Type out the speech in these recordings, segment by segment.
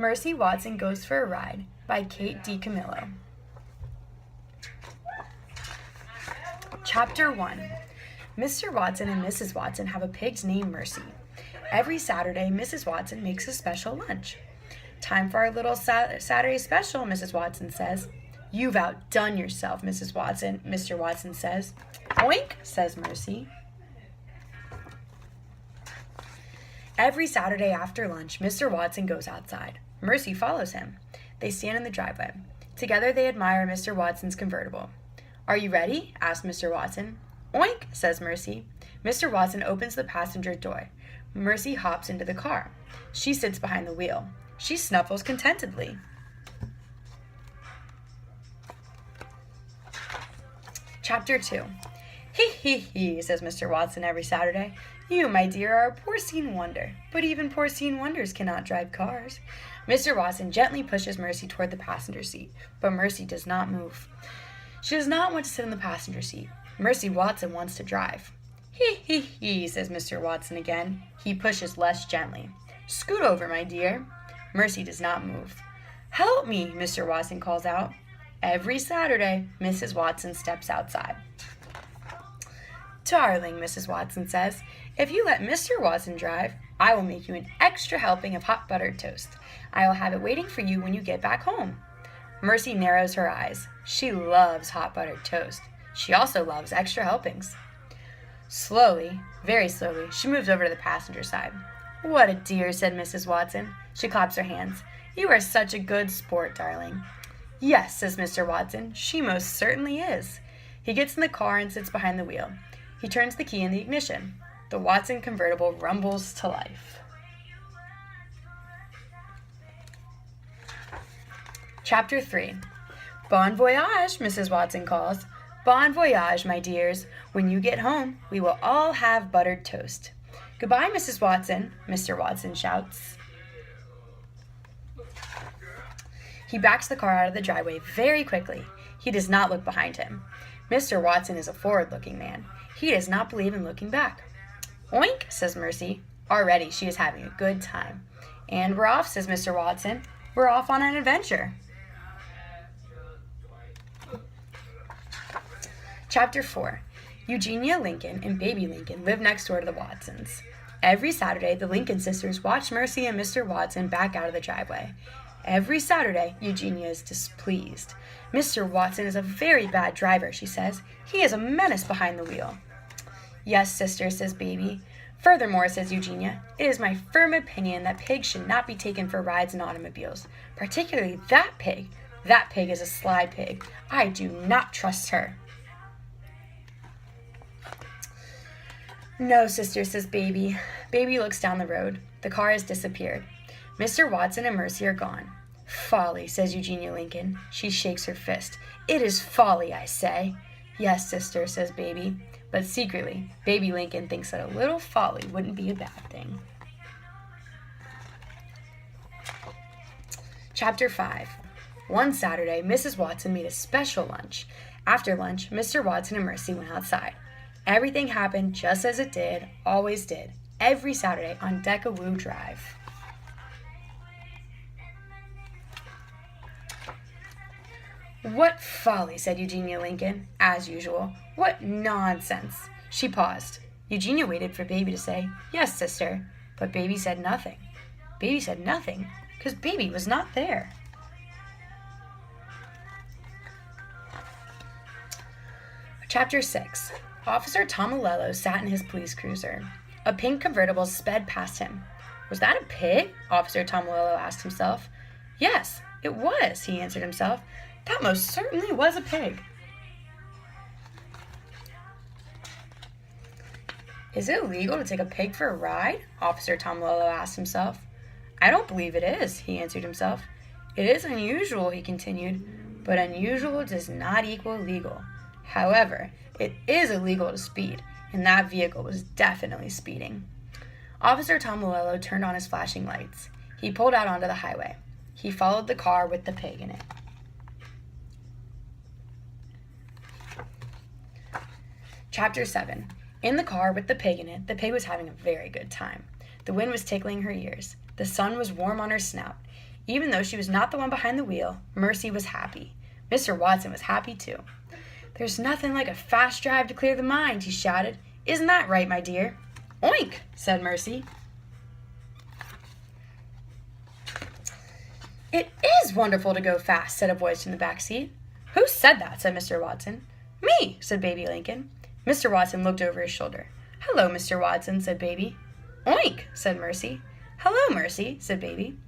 Mercy Watson Goes for a Ride by Kate DiCamillo. Chapter 1. Mr. Watson and Mrs. Watson have a pig named Mercy. Every Saturday, Mrs. Watson makes a special lunch. Time for our little Saturday special, Mrs. Watson says. You've outdone yourself, Mrs. Watson, Mr. Watson says. Oink, says Mercy. Every Saturday after lunch, Mr. Watson goes outside. Mercy follows him. They stand in the driveway. Together they admire Mr. Watson's convertible. Are you ready? asks Mr. Watson. Oink, says Mercy. Mr. Watson opens the passenger door. Mercy hops into the car. She sits behind the wheel. She snuffles contentedly. Chapter 2. He, says Mr. Watson every Saturday. You, my dear, are a porcine wonder, but even porcine wonders cannot drive cars. Mr. Watson gently pushes Mercy toward the passenger seat, but Mercy does not move. She does not want to sit in the passenger seat. Mercy Watson wants to drive. He, says Mr. Watson again. He pushes less gently. Scoot over, my dear. Mercy does not move. Help me, Mr. Watson calls out. Every Saturday, Mrs. Watson steps outside. Darling, Mrs. Watson says, if you let Mr. Watson drive, I will make you an extra helping of hot buttered toast. I will have it waiting for you when you get back home. Mercy narrows her eyes. She loves hot buttered toast. She also loves extra helpings. Slowly, very slowly, she moves over to the passenger side. What a dear, said Mrs. Watson. She claps her hands. You are such a good sport, darling. Yes, says Mr. Watson, she most certainly is. He gets in the car and sits behind the wheel. He turns the key in the ignition. The Watson convertible rumbles to life. Chapter 3. Bon voyage, Mrs. Watson calls. Bon voyage, my dears. When you get home, we will all have buttered toast. Goodbye, Mrs. Watson, Mr. Watson shouts. He backs the car out of the driveway very quickly. He does not look behind him. Mr. Watson is a forward-looking man. He does not believe in looking back. Oink, says Mercy. Already she is having a good time. And we're off, says Mr. Watson. We're off on an adventure. Chapter 4. Eugenia Lincoln and Baby Lincoln live next door to the Watsons. Every Saturday, the Lincoln sisters watch Mercy and Mr. Watson back out of the driveway. Every Saturday, Eugenia is displeased. Mr. Watson is a very bad driver, she says. He is a menace behind the wheel. Yes, sister, says Baby. Furthermore, says Eugenia, it is my firm opinion that pigs should not be taken for rides in automobiles, particularly that pig. That pig is a sly pig. I do not trust her. No, sister, says Baby. Baby looks down the road. The car has disappeared. Mr. Watson and Mercy are gone. Folly, says Eugenia Lincoln. She shakes her fist. It is folly, I say. Yes, sister, says Baby. But secretly, Baby Lincoln thinks that a little folly wouldn't be a bad thing. Chapter 5. One Saturday, Mrs. Watson made a special lunch. After lunch, Mr. Watson and Mercy went outside. Everything happened just as it did, always did, every Saturday on Deckawoo Drive. What folly, said Eugenia Lincoln, as usual. What nonsense. She paused. Eugenia waited for Baby to say, yes, sister, but Baby said nothing. Baby said nothing, because Baby was not there. Chapter 6. Officer Tomilello sat in his police cruiser. A pink convertible sped past him. Was that a pig? Officer Tomilello asked himself. Yes, it was, he answered himself. That most certainly was a pig. Is it illegal to take a pig for a ride? Officer Tomilello asked himself. I don't believe it is, he answered himself. It is unusual, he continued, but unusual does not equal legal. However, it is illegal to speed, and that vehicle was definitely speeding. Officer Tomilello turned on his flashing lights. He pulled out onto the highway. He followed the car with the pig in it. Chapter 7. In the car with the pig in it, the pig was having a very good time. The wind was tickling her ears. The sun was warm on her snout. Even though she was not the one behind the wheel, Mercy was happy. Mr. Watson was happy too. "There's nothing like a fast drive to clear the mind," he shouted. "Isn't that right, my dear?" "Oink," said Mercy. "It is wonderful to go fast," said a voice in the back seat. "Who said that?" said Mr. Watson. "Me," said Baby Lincoln. Mr. Watson looked over his shoulder. "Hello, Mr. Watson," said Baby. "Oink," said Mercy. "Hello, Mercy," said Baby.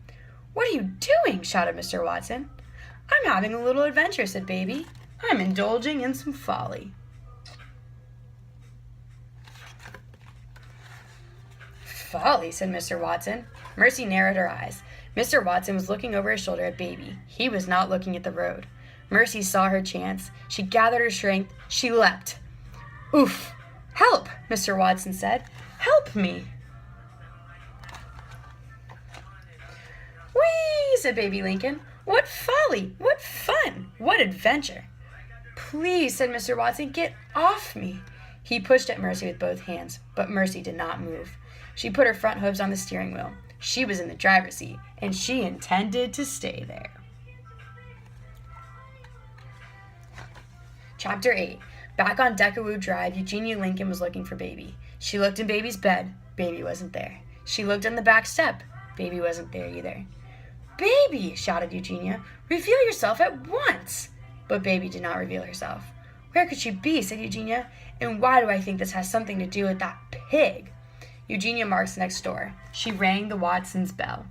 "What are you doing?" shouted Mr. Watson. "I'm having a little adventure," said Baby. "I'm indulging in some folly." "Folly," said Mr. Watson. Mercy narrowed her eyes. Mr. Watson was looking over his shoulder at Baby. He was not looking at the road. Mercy saw her chance. She gathered her strength. She leapt. "Oof! Help!" Mr. Watson said. "Help me!" "Whee!" said Baby Lincoln. "What folly! What fun! What adventure!" "Please," said Mr. Watson, "get off me." He pushed at Mercy with both hands, but Mercy did not move. She put her front hooves on the steering wheel. She was in the driver's seat, and she intended to stay there. Chapter 8. Back on Decawoo Drive, Eugenia Lincoln was looking for Baby. She looked in Baby's bed. Baby wasn't there. She looked on the back step. Baby wasn't there either. "Baby!" shouted Eugenia. "Reveal yourself at once!" But Baby did not reveal herself. "Where could she be?" said Eugenia. "And why do I think this has something to do with that pig?" Eugenia marched next door. She rang the Watsons' bell.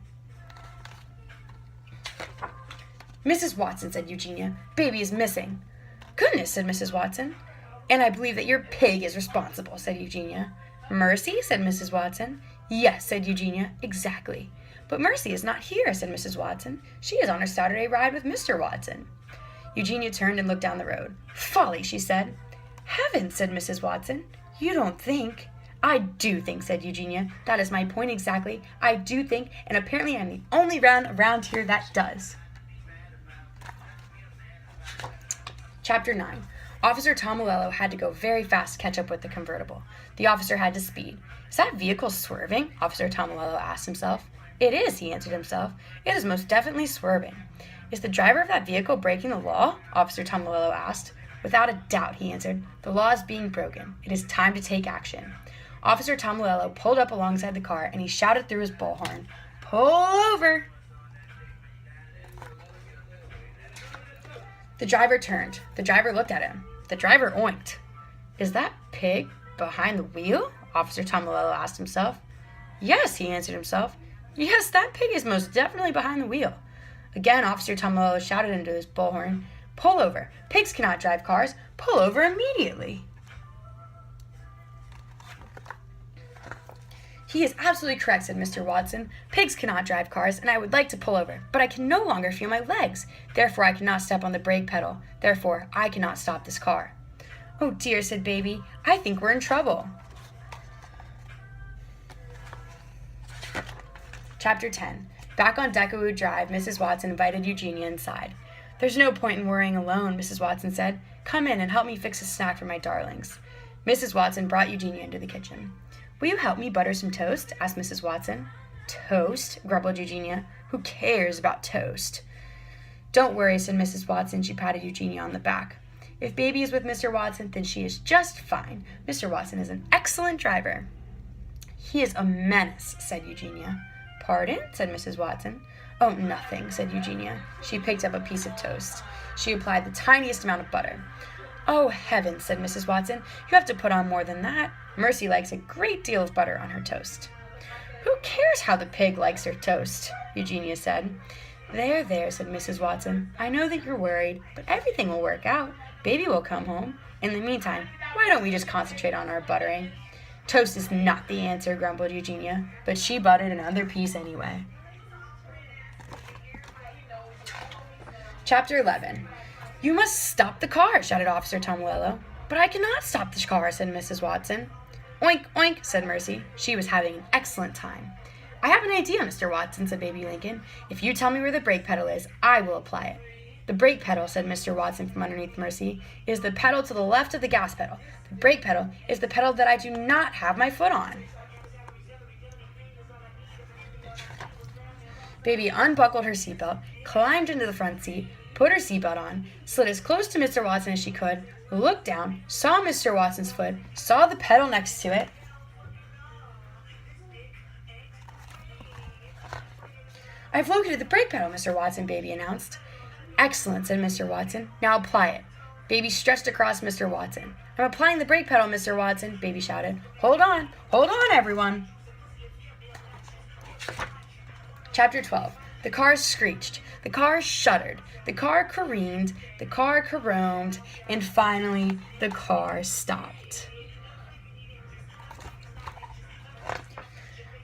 "Mrs. Watson," said Eugenia, "Baby is missing." "Goodness," said Mrs. Watson. "And I believe that your pig is responsible," said Eugenia. "Mercy?" said Mrs. Watson. "Yes," said Eugenia, "exactly." "But Mercy is not here," said Mrs. Watson. "She is on her Saturday ride with Mr. Watson." Eugenia turned and looked down the road. "Folly," she said. "Heavens," said Mrs. Watson. "You don't think—" "I do think," said Eugenia. "That is my point exactly. I do think, and apparently I'm the only one around here that does." Chapter 9. Officer Tomilello had to go very fast to catch up with the convertible. The officer had to speed. "Is that vehicle swerving?" Officer Tomilello asked himself. "It is," he answered himself. "It is most definitely swerving." "Is the driver of that vehicle breaking the law?" Officer Tomilello asked. "Without a doubt," he answered. "The law is being broken. It is time to take action." Officer Tomilello pulled up alongside the car, and he shouted through his bullhorn, "Pull over!" The driver turned. The driver looked at him. The driver oinked. "Is that pig behind the wheel?" Officer Tomilello asked himself. "Yes," he answered himself. "Yes, that pig is most definitely behind the wheel." Again, Officer Tomilello shouted into his bullhorn, "Pull over! Pigs cannot drive cars! Pull over immediately!" "He is absolutely correct," said Mr. Watson. "Pigs cannot drive cars, and I would like to pull over, but I can no longer feel my legs. Therefore, I cannot step on the brake pedal. Therefore, I cannot stop this car." "Oh dear," said Baby. "I think we're in trouble." Chapter 10. Back on Decawoo Drive, Mrs. Watson invited Eugenia inside. "There's no point in worrying alone," Mrs. Watson said. "Come in and help me fix a snack for my darlings." Mrs. Watson brought Eugenia into the kitchen. "Will you help me butter some toast?" asked Mrs. Watson. "Toast?" grumbled Eugenia. "Who cares about toast?" "Don't worry," said Mrs. Watson. She patted Eugenia on the back. "If Baby is with Mr. Watson, then she is just fine. Mr. Watson is an excellent driver." "He is a menace," said Eugenia. "Pardon?" said Mrs. Watson. "Oh, nothing," said Eugenia. She picked up a piece of toast. She applied the tiniest amount of butter. "Oh, heavens," said Mrs. Watson. "You have to put on more than that. Mercy likes a great deal of butter on her toast." "Who cares how the pig likes her toast?" Eugenia said. "There, there," said Mrs. Watson. "I know that you're worried, but everything will work out. Baby will come home. In the meantime, why don't we just concentrate on our buttering?" "Toast is not the answer," grumbled Eugenia, but she buttered another piece anyway. Chapter 11. "You must stop the car," shouted Officer Tomilello. "But I cannot stop the car," said Mrs. Watson. "Oink, oink," said Mercy. She was having an excellent time. "I have an idea, Mr. Watson," said Baby Lincoln. "If you tell me where the brake pedal is, I will apply it." "The brake pedal," said Mr. Watson from underneath Mercy, "is the pedal to the left of the gas pedal. The brake pedal is the pedal that I do not have my foot on." Baby unbuckled her seatbelt, climbed into the front seat, put her seatbelt on, slid as close to Mr. Watson as she could, looked down, saw Mr. Watson's foot, saw the pedal next to it. "I've located the brake pedal, Mr. Watson," Baby announced. "Excellent," said Mr. Watson. "Now apply it." Baby stretched across Mr. Watson. "I'm applying the brake pedal, Mr. Watson," Baby shouted. Hold on, everyone." Chapter 12. The car screeched. The car shuddered. The car careened. The car caromed. And finally, the car stopped.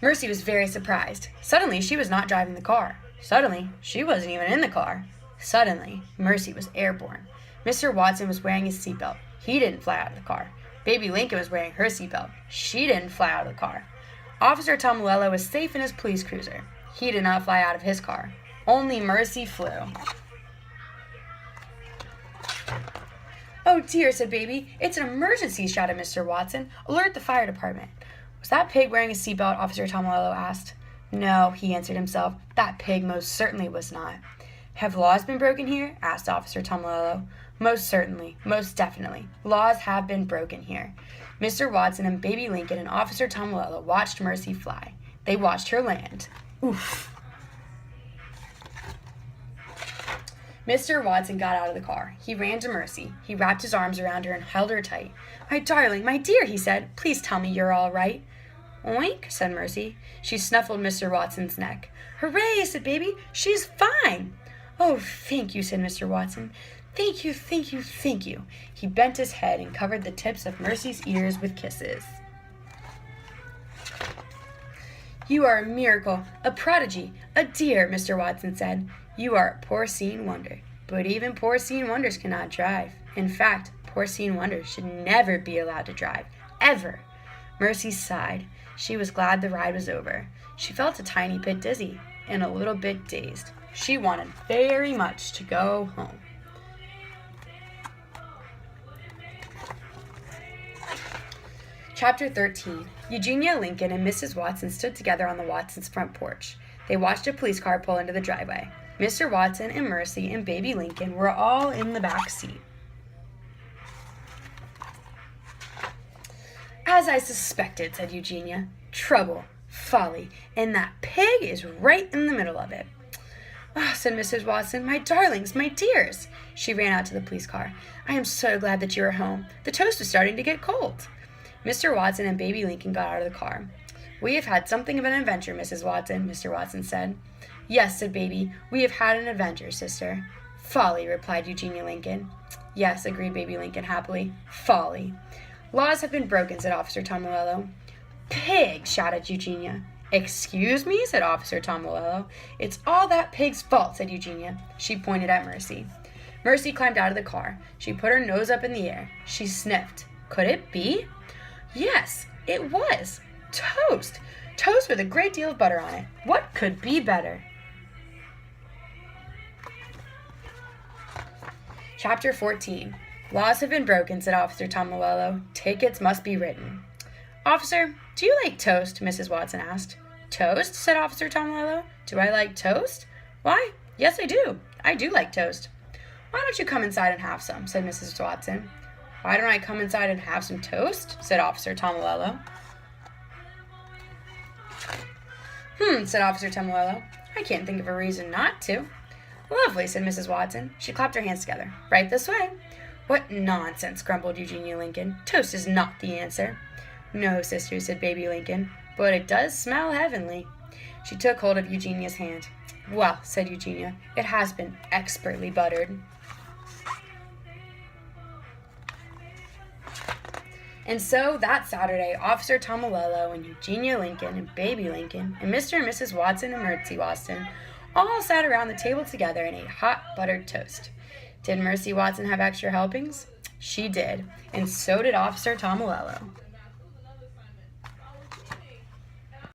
Mercy was very surprised. Suddenly, she was not driving the car. Suddenly, she wasn't even in the car. Suddenly, Mercy was airborne. Mr. Watson was wearing his seatbelt. He didn't fly out of the car. Baby Lincoln was wearing her seatbelt. She didn't fly out of the car. Officer Tomilello was safe in his police cruiser. He did not fly out of his car. Only Mercy flew. "Oh dear," said Baby. "It's an emergency," shouted Mr. Watson. "Alert the fire department." "Was that pig wearing a seatbelt?" Officer Tomilello asked. "No," he answered himself. "That pig most certainly was not." "Have laws been broken here?" asked Officer Tomilello. "Most certainly, most definitely. Laws have been broken here." Mr. Watson and Baby Lincoln and Officer Tomilello watched Mercy fly. They watched her land. Oof. Mr. Watson got out of the car. He ran to Mercy. He wrapped his arms around her and held her tight. "My darling, my dear," he said. "Please tell me you're all right." "Oink," said Mercy. She snuffled Mr. Watson's neck. "Hooray," said Baby. "She's fine." "Oh, thank you," said Mr. Watson. "Thank you, thank you, thank you." He bent his head and covered the tips of Mercy's ears with kisses. "You are a miracle, a prodigy, a dear," Mr. Watson said. "You are a porcine wonder, but even porcine wonders cannot drive. In fact, porcine wonders should never be allowed to drive, ever." Mercy sighed. She was glad the ride was over. She felt a tiny bit dizzy and a little bit dazed. She wanted very much to go home. Chapter 13. Eugenia Lincoln and Mrs. Watson stood together on the Watsons' front porch. They watched a police car pull into the driveway. Mr. Watson and Mercy and Baby Lincoln were all in the back seat. "As I suspected," said Eugenia. "Trouble, folly, and that pig is right in the middle of it." "Oh," said Mrs. Watson, "my darlings, my dears." She ran out to the police car. "I am so glad that you are home. The toast is starting to get cold." Mr. Watson and Baby Lincoln got out of the car. "We have had something of an adventure, Mrs. Watson," Mr. Watson said. "Yes," said Baby, "we have had an adventure, sister." "Folly," replied Eugenia Lincoln. "Yes," agreed Baby Lincoln happily. "Folly." "Laws have been broken," said Officer Tomilello. "Pig!" shouted Eugenia. "Excuse me," said Officer Tomilello. "It's all that pig's fault," said Eugenia. She pointed at Mercy. Mercy climbed out of the car. She put her nose up in the air. She sniffed. Could it be? Yes, it was. Toast! Toast with a great deal of butter on it. What could be better? Chapter 14. "Laws have been broken," said Officer Tomilello. "Tickets must be written." "Officer, do you like toast?" Mrs. Watson asked. "Toast?" said Officer Tomilello. "Do I like toast? Why, yes, I do. I do like toast." "Why don't you come inside and have some?" said Mrs. Watson. "Why don't I come inside and have some toast?" said Officer Tomilello. Said Officer Tomilello. "I can't think of a reason not to." "Lovely," said Mrs. Watson. She clapped her hands together. "Right this way." "What nonsense," grumbled Eugenia Lincoln. "Toast is not the answer." "No, sister," said Baby Lincoln, "but it does smell heavenly." She took hold of Eugenia's hand. "Well," said Eugenia, "it has been expertly buttered." And so, that Saturday, Officer Tomilello and Eugenia Lincoln and Baby Lincoln and Mr. and Mrs. Watson and Mercy Watson all sat around the table together and ate hot buttered toast. Did Mercy Watson have extra helpings? She did, and so did Officer Tomilello.